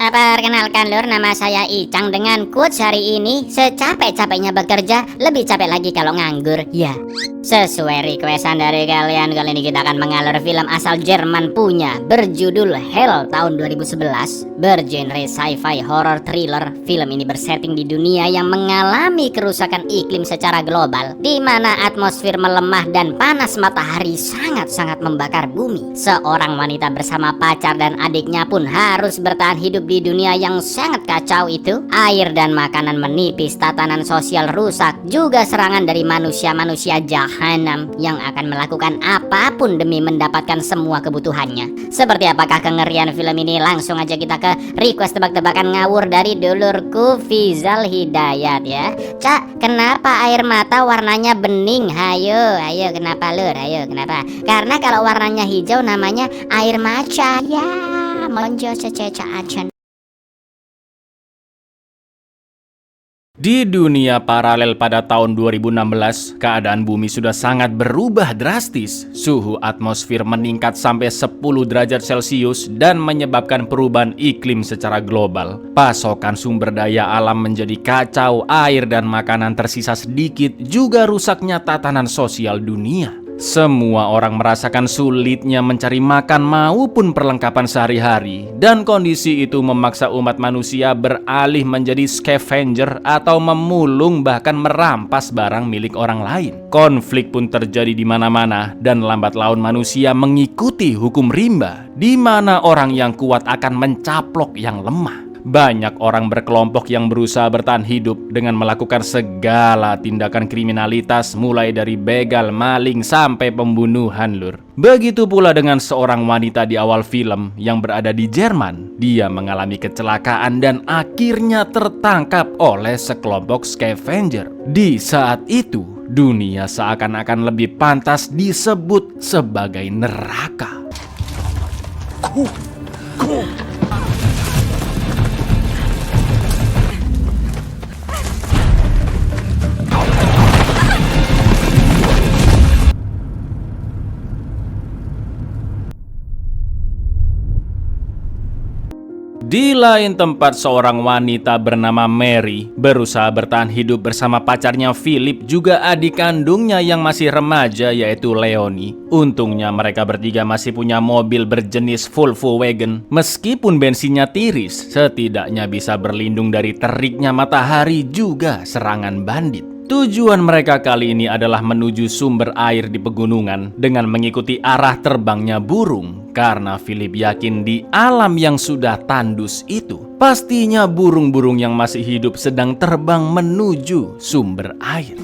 Perkenalkan lur, nama saya Icang dengan quotes hari ini. Secapek-capeknya bekerja, lebih capek lagi kalau nganggur. Ya, sesuai requestan dari kalian, kali ini kita akan mengalur film asal Jerman punya, berjudul Hell tahun 2011, bergenre sci-fi horror thriller. Film ini bersetting di dunia yang mengalami kerusakan iklim secara global, di mana atmosfer melemah dan panas matahari sangat-sangat membakar bumi. Seorang wanita bersama pacar dan adiknya pun harus bertahan hidup di dunia yang sangat kacau itu. Air dan makanan menipis, tatanan sosial rusak, juga serangan dari manusia-manusia jahanam yang akan melakukan apapun demi mendapatkan semua kebutuhannya. Seperti apakah kengerian film ini? Langsung aja kita ke request tebak-tebakan ngawur dari dulurku Fizal Hidayat ya. Cak, kenapa air mata warnanya bening? Ayo kenapa lur? Ayo kenapa? Karena kalau warnanya hijau namanya air maca. Ya, monjo cececa acan. Di dunia paralel pada tahun 2016, keadaan bumi sudah sangat berubah drastis. Suhu atmosfer meningkat sampai 10 derajat Celcius dan menyebabkan perubahan iklim secara global. Pasokan sumber daya alam menjadi kacau, air dan makanan tersisa sedikit, juga rusaknya tatanan sosial dunia. Semua orang merasakan sulitnya mencari makan maupun perlengkapan sehari-hari, dan kondisi itu memaksa umat manusia beralih menjadi scavenger atau memulung bahkan merampas barang milik orang lain. Konflik pun terjadi di mana-mana dan lambat laun manusia mengikuti hukum rimba, di mana orang yang kuat akan mencaplok yang lemah. Banyak orang berkelompok yang berusaha bertahan hidup dengan melakukan segala tindakan kriminalitas, mulai dari begal, maling, sampai pembunuhan lur. Begitu pula dengan seorang wanita di awal film yang berada di Jerman. Dia mengalami kecelakaan dan akhirnya tertangkap oleh sekelompok scavenger. Di saat itu, dunia seakan-akan lebih pantas disebut sebagai neraka. Di lain tempat, seorang wanita bernama Mary berusaha bertahan hidup bersama pacarnya Philip, juga adik kandungnya yang masih remaja yaitu Leonie. Untungnya mereka bertiga masih punya mobil berjenis Volvo Wagon. Meskipun bensinnya tiris, setidaknya bisa berlindung dari teriknya matahari juga serangan bandit. Tujuan mereka kali ini adalah menuju sumber air di pegunungan dengan mengikuti arah terbangnya burung. Karena Philip yakin di alam yang sudah tandus itu, pastinya burung-burung yang masih hidup sedang terbang menuju sumber air.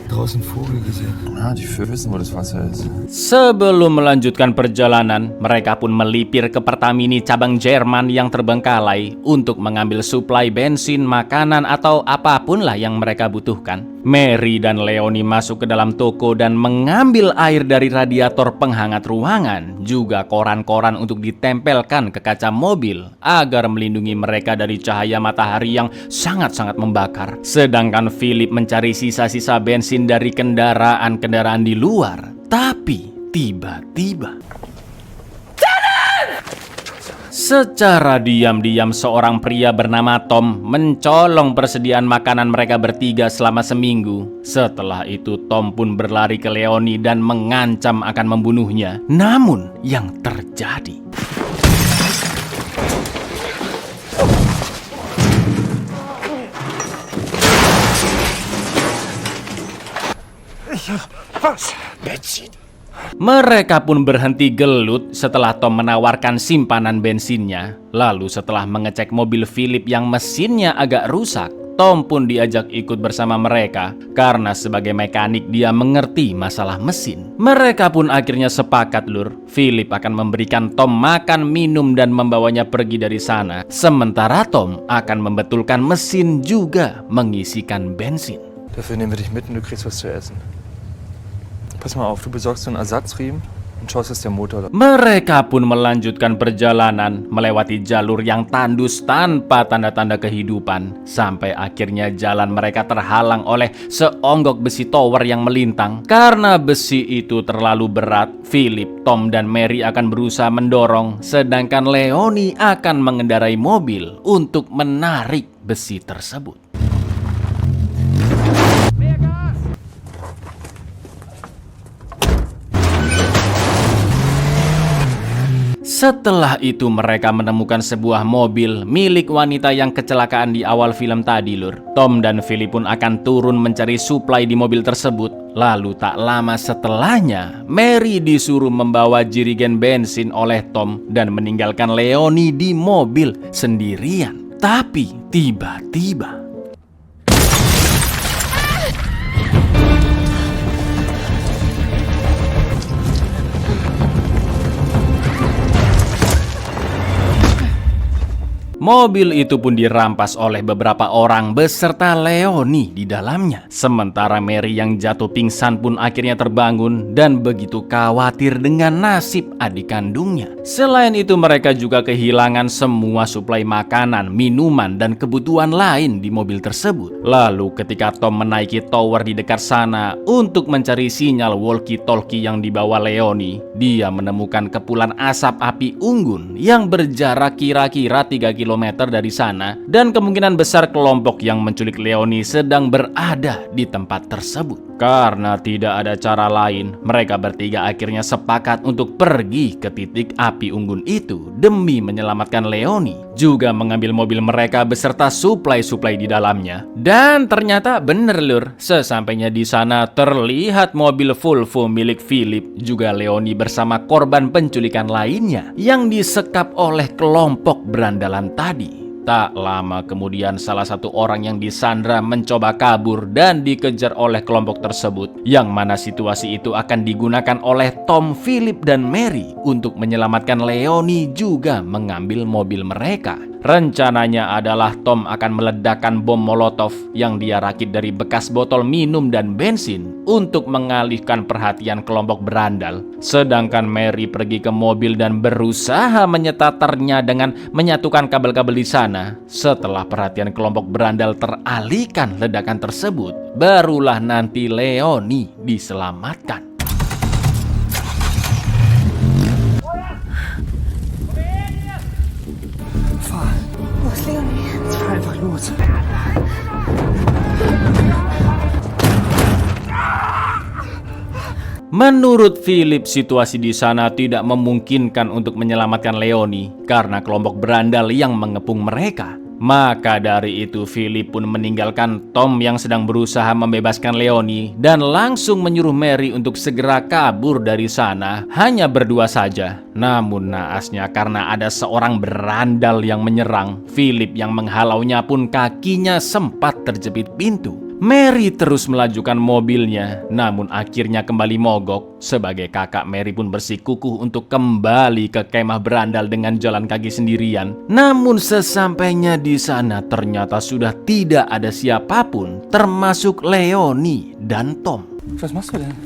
Draußen Vogel gesehen. Ja, die Vögel wissen, wo das Wasser ist. Sebelum melanjutkan perjalanan, mereka pun melipir ke Pertamini cabang Jerman yang terbengkalai untuk mengambil suplai bensin, makanan, atau apapun lah yang mereka butuhkan. Mary dan Leonie masuk ke dalam toko dan mengambil air dari radiator penghangat ruangan, juga koran-koran untuk ditempelkan ke kaca mobil agar melindungi mereka dari cahaya matahari yang sangat-sangat membakar. Sedangkan Philip mencari sisa-sisa bensin dari kendaraan-kendaraan di luar. Tapi tiba-tiba secara diam-diam seorang pria bernama Tom mencolong persediaan makanan mereka bertiga selama seminggu. Setelah itu Tom pun berlari ke Leonie dan mengancam akan membunuhnya. Namun yang terjadi, mereka pun berhenti gelut setelah Tom menawarkan simpanan bensinnya. Lalu setelah mengecek mobil Philip yang mesinnya agak rusak, Tom pun diajak ikut bersama mereka karena sebagai mekanik dia mengerti masalah mesin. Mereka pun akhirnya sepakat lur, Philip akan memberikan Tom makan, minum, dan membawanya pergi dari sana. Sementara Tom akan membetulkan mesin juga mengisikan bensin. Dafür nehmen wir dich mit und du kriegst was zu essen. Pass mal auf, du besorgst so einen Ersatzriemen und und schaust, dass der Motor... Mereka pun melanjutkan perjalanan melewati jalur yang tandus tanpa tanda-tanda kehidupan, sampai akhirnya jalan mereka terhalang oleh seonggok besi tower yang melintang. Karena besi itu terlalu berat, Philip, Tom, dan Mary akan berusaha mendorong, sedangkan Leonie akan mengendarai mobil untuk menarik besi tersebut. Setelah itu mereka menemukan sebuah mobil milik wanita yang kecelakaan di awal film tadi, Lur. Tom dan Philip pun akan turun mencari suplai di mobil tersebut. Lalu tak lama setelahnya, Mary disuruh membawa jerigen bensin oleh Tom dan meninggalkan Leonie di mobil sendirian. Tapi tiba-tiba mobil itu pun dirampas oleh beberapa orang beserta Leonie di dalamnya. Sementara Mary yang jatuh pingsan pun akhirnya terbangun dan begitu khawatir dengan nasib adik kandungnya. Selain itu mereka juga kehilangan semua suplai makanan, minuman, dan kebutuhan lain di mobil tersebut. Lalu ketika Tom menaiki tower di dekat sana untuk mencari sinyal walkie-talkie yang dibawa Leonie, dia menemukan kepulan asap api unggun yang berjarak kira-kira 3 km dari sana, dan kemungkinan besar kelompok yang menculik Leonie sedang berada di tempat tersebut. Karena tidak ada cara lain, mereka bertiga akhirnya sepakat untuk pergi ke titik api unggun itu demi menyelamatkan Leonie, juga mengambil mobil mereka beserta suplai-suplai di dalamnya. Dan ternyata bener, Lur, sesampainya di sana terlihat mobil Volvo milik Philip, juga Leonie bersama korban penculikan lainnya yang disekap oleh kelompok berandalan tadi. Tak lama kemudian salah satu orang yang disandra mencoba kabur dan dikejar oleh kelompok tersebut, yang mana situasi itu akan digunakan oleh Tom, Philip, dan Mary untuk menyelamatkan Leonie juga mengambil mobil mereka. Rencananya adalah Tom akan meledakkan bom molotov yang dia rakit dari bekas botol minum dan bensin untuk mengalihkan perhatian kelompok berandal. Sedangkan Mary pergi ke mobil dan berusaha menyetaternya dengan menyatukan kabel-kabel di sana. Setelah perhatian kelompok berandal teralihkan ledakan tersebut, barulah nanti Leonie diselamatkan. Wo ist Leonie? Jetzt fahr einfach los. Menurut Philip, situasi di sana tidak memungkinkan untuk menyelamatkan Leonie karena kelompok berandal yang mengepung mereka. Maka dari itu Philip pun meninggalkan Tom yang sedang berusaha membebaskan Leonie dan langsung menyuruh Mary untuk segera kabur dari sana, hanya berdua saja. Namun naasnya karena ada seorang berandal yang menyerang, Philip yang menghalaunya pun kakinya sempat terjepit pintu. Mary terus melajukan mobilnya, namun akhirnya kembali mogok. Sebagai kakak, Mary pun bersikukuh untuk kembali ke kemah berandal dengan jalan kaki sendirian. Namun sesampainya di sana ternyata sudah tidak ada siapapun, termasuk Leonie dan Tom. Was machst du denn?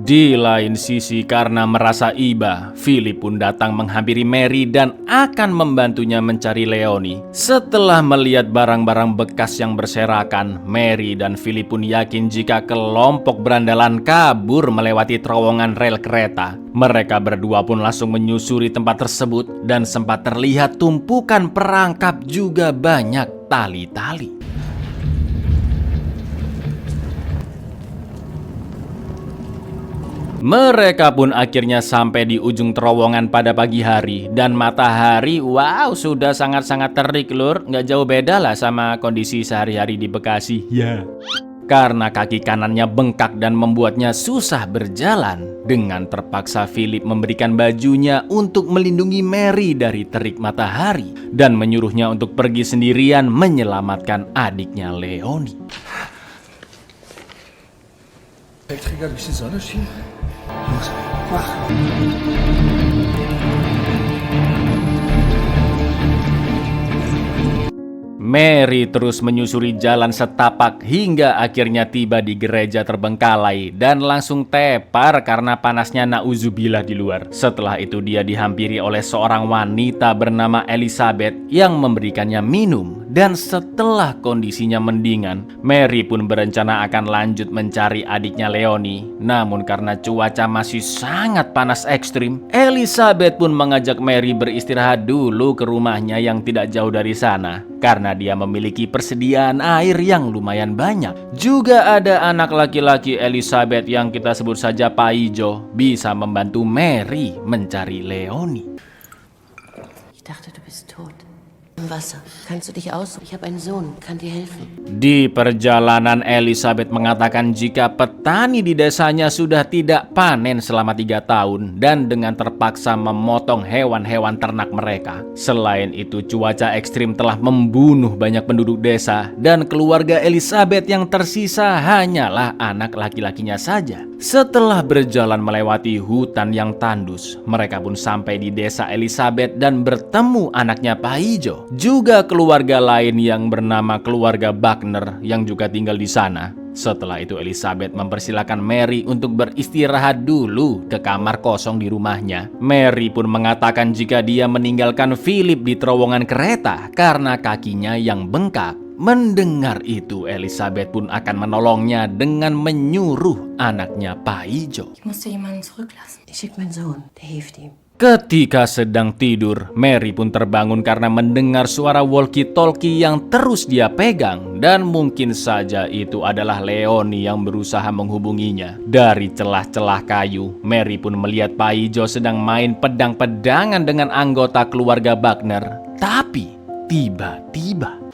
Di lain sisi, karena merasa iba, Philip pun datang menghampiri Mary dan akan membantunya mencari Leonie. Setelah melihat barang-barang bekas yang berserakan, Mary dan Philip pun yakin jika kelompok berandalan kabur melewati terowongan rel kereta. Mereka berdua pun langsung menyusuri tempat tersebut dan sempat terlihat tumpukan perangkap juga banyak tali-tali. Mereka pun akhirnya sampai di ujung terowongan pada pagi hari. Dan matahari, wow, sudah sangat-sangat terik, Lur. Nggak jauh beda lah sama kondisi sehari-hari di Bekasi. Ya. Karena kaki kanannya bengkak dan membuatnya susah berjalan, dengan terpaksa Philip memberikan bajunya untuk melindungi Mary dari terik matahari dan menyuruhnya untuk pergi sendirian menyelamatkan adiknya Leonie. Elektriker durch die Sonne schieben? Los, mach! Mary terus menyusuri jalan setapak hingga akhirnya tiba di gereja terbengkalai dan langsung tepar karena panasnya nauzubillah di luar. Setelah itu dia dihampiri oleh seorang wanita bernama Elizabeth yang memberikannya minum. Dan setelah kondisinya mendingan, Mary pun berencana akan lanjut mencari adiknya Leonie. Namun karena cuaca masih sangat panas ekstrim, Elizabeth pun mengajak Mary beristirahat dulu ke rumahnya yang tidak jauh dari sana. Karena dia memiliki persediaan air yang lumayan banyak. Juga ada anak laki-laki Elizabeth yang kita sebut saja Paijo bisa membantu Mary mencari Leonie. Ich dachte, du bist tot. Im Wasser. Kannst du dich aussuchen? Ich habe einen Sohn, kann dir helfen. Di perjalanan Elizabeth mengatakan jika petani di desanya sudah tidak panen selama 3 tahun dan dengan terpaksa memotong hewan-hewan ternak mereka. Selain itu cuaca ekstrim telah membunuh banyak penduduk desa dan keluarga Elizabeth yang tersisa hanyalah anak laki-lakinya saja. Setelah berjalan melewati hutan yang tandus, mereka pun sampai di desa Elizabeth dan bertemu anaknya Paijo. Juga keluarga lain yang bernama keluarga Buckner yang juga tinggal di sana. Setelah itu Elizabeth mempersilahkan Mary untuk beristirahat dulu ke kamar kosong di rumahnya. Mary pun mengatakan jika dia meninggalkan Philip di terowongan kereta karena kakinya yang bengkak. Mendengar itu, Elizabeth pun akan menolongnya dengan menyuruh anaknya Paijo. Ich musste jemanden zurücklassen. Ich schicke meinen Sohn, der hilft ihm. Ketika sedang tidur, Mary pun terbangun karena mendengar suara walkie-talkie yang terus dia pegang. Dan mungkin saja itu adalah Leonie yang berusaha menghubunginya. Dari celah-celah kayu, Mary pun melihat Paijo sedang main pedang-pedangan dengan anggota keluarga Buckner. Tapi, tiba-tiba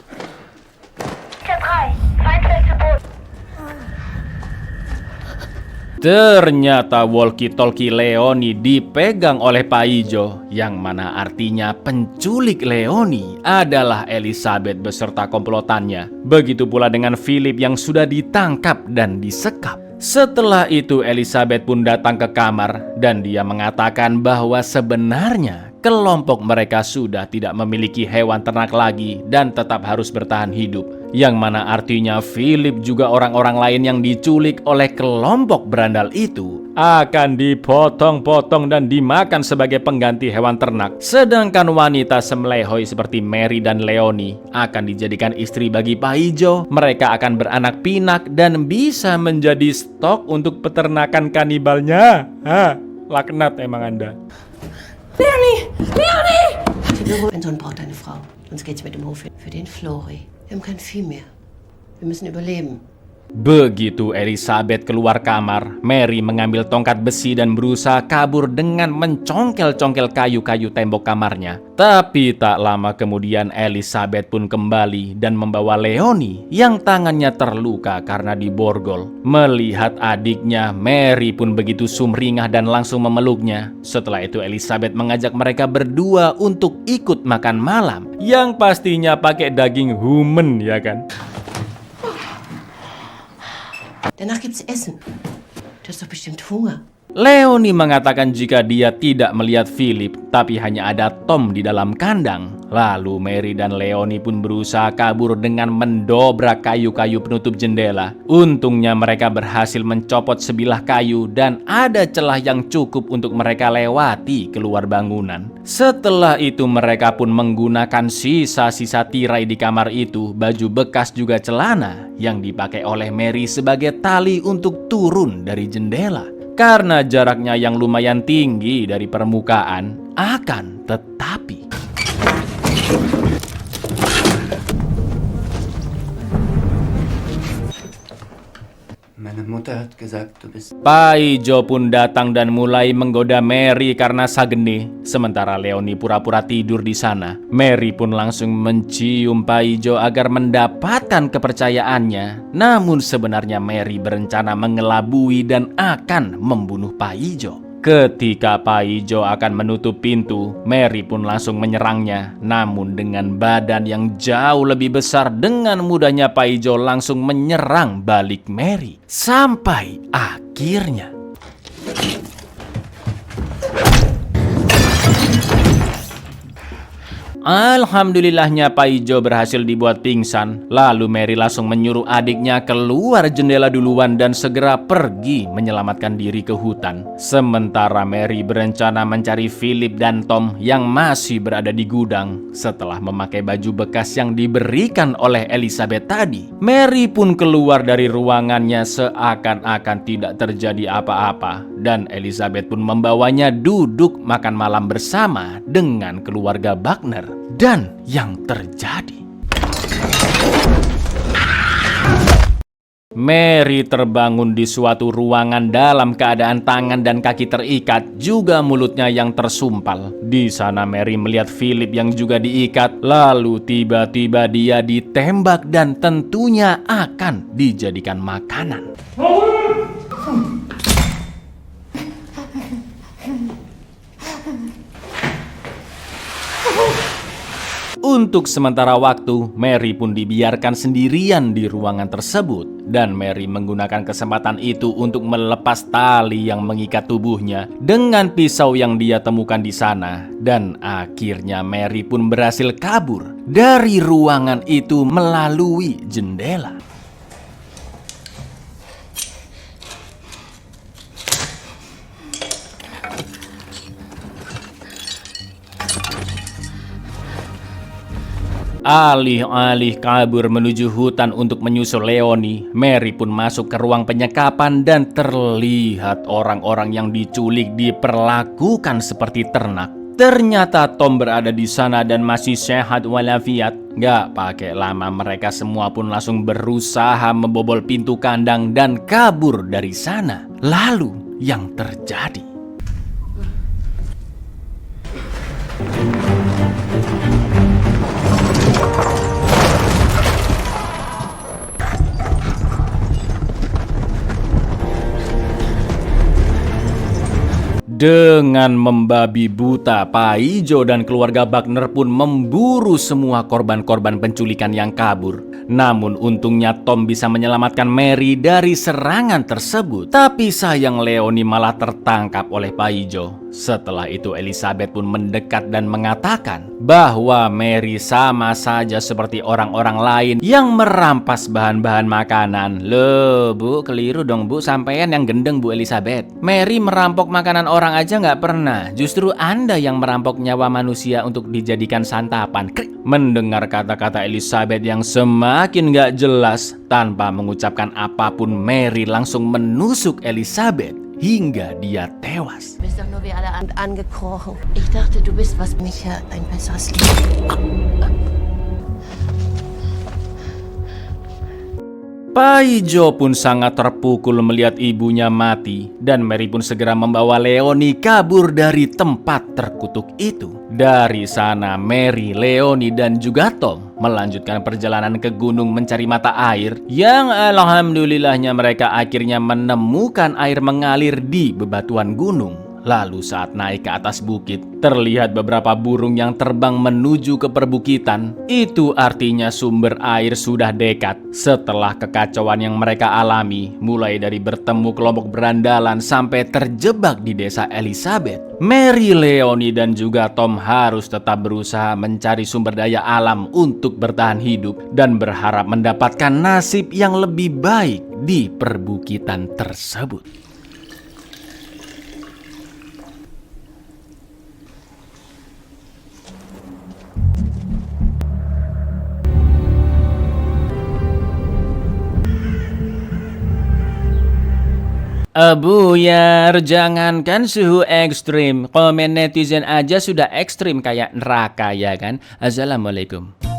ternyata walkie-talkie Leonie dipegang oleh Paijo, yang mana artinya penculik Leonie adalah Elizabeth beserta komplotannya. Begitu pula dengan Philip yang sudah ditangkap dan disekap. Setelah itu Elizabeth pun datang ke kamar dan dia mengatakan bahwa sebenarnya kelompok mereka sudah tidak memiliki hewan ternak lagi dan tetap harus bertahan hidup. Yang mana artinya Philip juga orang-orang lain yang diculik oleh kelompok berandal itu akan dipotong-potong dan dimakan sebagai pengganti hewan ternak. Sedangkan wanita semlehoi seperti Mary dan Leonie akan dijadikan istri bagi Paijo. Mereka akan beranak pinak dan bisa menjadi stok untuk peternakan kanibalnya. Laknat emang Anda. Leonie! Leonie! Ein Sohn braucht eine Frau. Sonst geht's mit dem Hof hin. Für den Flori. Wir haben kein Vieh mehr. Wir müssen überleben. Begitu Elizabeth keluar kamar, Mary mengambil tongkat besi dan berusaha kabur dengan mencongkel-congkel kayu-kayu tembok kamarnya. Tapi tak lama kemudian Elizabeth pun kembali dan membawa Leonie yang tangannya terluka karena diborgol. Melihat adiknya, Mary pun begitu sumringah dan langsung memeluknya. Setelah itu Elizabeth mengajak mereka berdua untuk ikut makan malam, yang pastinya pakai daging human, ya kan? Danach gibt's Essen. Du hast doch bestimmt Hunger. Leonie mengatakan jika dia tidak melihat Philip, tapi hanya ada Tom di dalam kandang. Lalu Mary dan Leonie pun berusaha kabur dengan mendobrak kayu-kayu penutup jendela. Untungnya mereka berhasil mencopot sebilah kayu dan ada celah yang cukup untuk mereka lewati keluar bangunan. Setelah itu mereka pun menggunakan sisa-sisa tirai di kamar itu, baju bekas juga celana yang dipakai oleh Mary sebagai tali untuk turun dari jendela. Karena jaraknya yang lumayan tinggi dari permukaan, akan tetapi Meine Mutter hat gesagt, du bist... Paijo pun datang dan mulai menggoda Mary karena sagene. Sementara Leonie pura-pura tidur di sana. Mary pun langsung mencium Paijo agar mendapatkan kepercayaannya. Namun sebenarnya Mary berencana mengelabui dan akan membunuh Paijo. Ketika Paijo akan menutup pintu, Mary pun langsung menyerangnya. Namun dengan badan yang jauh lebih besar, dengan mudahnya Paijo langsung menyerang balik Mary. Sampai akhirnya Alhamdulillahnya Paijo berhasil dibuat pingsan. Lalu Mary langsung menyuruh adiknya keluar jendela duluan dan segera pergi menyelamatkan diri ke hutan. Sementara Mary berencana mencari Philip dan Tom yang masih berada di gudang. Setelah memakai baju bekas yang diberikan oleh Elizabeth tadi, Mary pun keluar dari ruangannya seakan-akan tidak terjadi apa-apa. Dan Elizabeth pun membawanya duduk makan malam bersama dengan keluarga Buckner. Dan yang terjadi, Mary terbangun di suatu ruangan dalam keadaan tangan dan kaki terikat, juga mulutnya yang tersumpal. Di sana Mary melihat Philip yang juga diikat, lalu tiba-tiba dia ditembak dan tentunya akan dijadikan makanan. Untuk sementara waktu, Mary pun dibiarkan sendirian di ruangan tersebut. Dan Mary menggunakan kesempatan itu untuk melepas tali yang mengikat tubuhnya dengan pisau yang dia temukan di sana. Dan akhirnya Mary pun berhasil kabur dari ruangan itu melalui jendela. Alih-alih kabur menuju hutan untuk menyusul Leonie, Mary pun masuk ke ruang penyekapan dan terlihat orang-orang yang diculik diperlakukan seperti ternak. Ternyata Tom berada di sana dan masih sehat walafiat. Gak pakai lama mereka semua pun langsung berusaha membobol pintu kandang dan kabur dari sana. Lalu yang terjadi, dengan membabi buta, Paijo dan keluarga Buckner pun memburu semua korban-korban penculikan yang kabur. Namun untungnya Tom bisa menyelamatkan Mary dari serangan tersebut. Tapi sayang Leonie malah tertangkap oleh Paijo. Setelah itu Elizabeth pun mendekat dan mengatakan bahwa Mary sama saja seperti orang-orang lain yang merampas bahan-bahan makanan. Loh bu, keliru dong bu, sampean yang gendeng bu Elizabeth. Mary merampok makanan orang aja nggak pernah. Justru Anda yang merampok nyawa manusia untuk dijadikan santapan. Mendengar kata-kata Elizabeth yang semakin nggak jelas, tanpa mengucapkan apapun Mary langsung menusuk Elizabeth hingga dia tewas. Du bist doch nur wie alle angekrochen. Ich dachte, du bist was mich ja ein besseres Leben. Paijo pun sangat terpukul melihat ibunya mati dan Mary pun segera membawa Leonie kabur dari tempat terkutuk itu. Dari sana Mary, Leonie dan juga Tom melanjutkan perjalanan ke gunung mencari mata air yang alhamdulillahnya mereka akhirnya menemukan air mengalir di bebatuan gunung. Lalu saat naik ke atas bukit, terlihat beberapa burung yang terbang menuju ke perbukitan. Itu artinya sumber air sudah dekat. Setelah kekacauan yang mereka alami, mulai dari bertemu kelompok berandalan sampai terjebak di desa Elizabeth, Mary, Leonie dan juga Tom harus tetap berusaha mencari sumber daya alam untuk bertahan hidup dan berharap mendapatkan nasib yang lebih baik di perbukitan tersebut. Buyar, jangankan suhu ekstrim, komen netizen aja sudah ekstrim kayak neraka ya kan. Assalamualaikum.